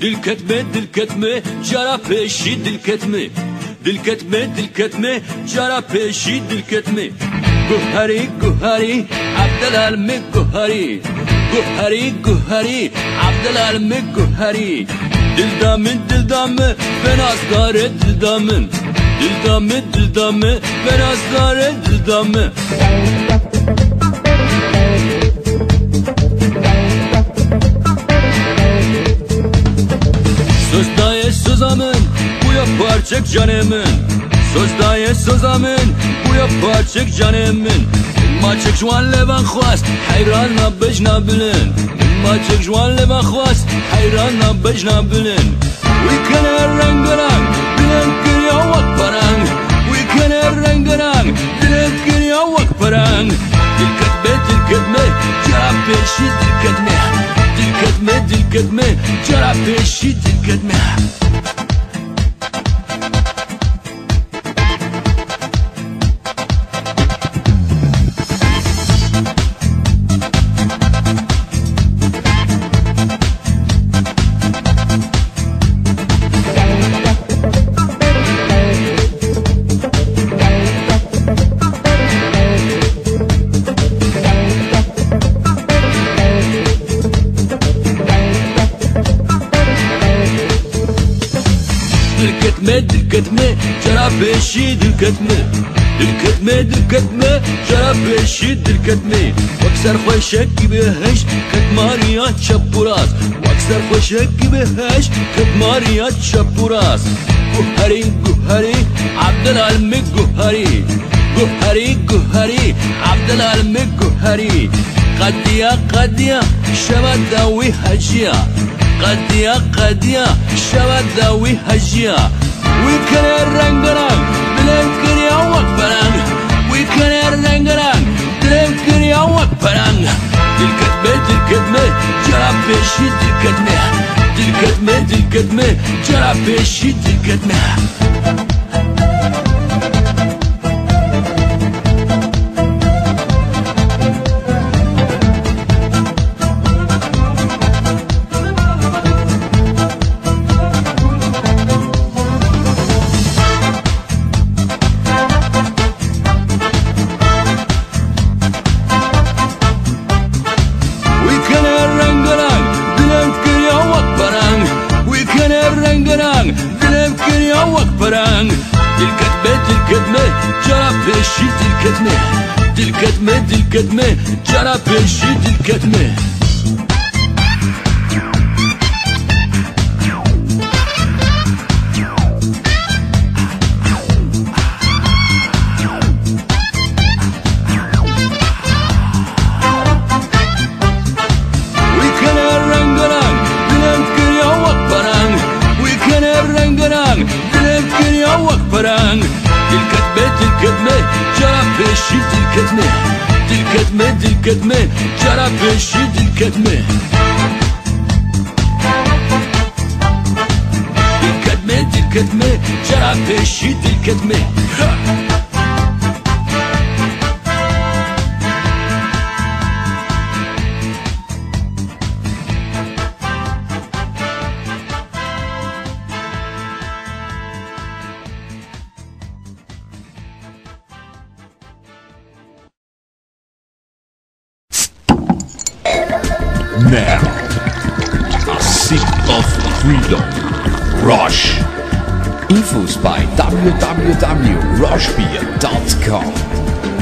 دل جرا پیشی دل کتمه جرا پیشی دل کتمه گوهری عبدالعلم گوهری عبدالعلم گوهری دل دامه بنازگاره دل دامه بنازگاره دل دامه Sözdayı sözamın bu ya parçak canımın Sözdayı sözamın bu ya parçak canımın Maçık jwanle ben khwas hayranla bejna bilin Maçık jwanle ben khwas hayranla bejna bilin We can rengaran bilen kiriya wak parang We can rengaran bilen kiriya wak parang Dil ketme jara peşi dil ketme جرا پیشی دل کتمه دل ketme جرا پیشی دل ketme جرا پیشی دل ketme واکسر خوشکی بهش کدماریا چپوراس واکسر خوشکی بهش کدماریا چپوراس گوهری عبدالعلم گوهری عبدالعلم گوهری قدیا شبت داوی حجیا قدیا شبت داوی حجیا ويكن الرنقران بلنكر يا وقفران ويكن الرنقران بلنكر يا وقفران دل كتمه جرا بيشي دل كتمه جرا بيشي دل كتمه دل ketme جرا پیشی دل ketme دل ketme جرا پیشی دل ketme دل ketme جرا پیشی دل ketme Now, a sip of freedom. Rush. Infos by www.rushbeer.com.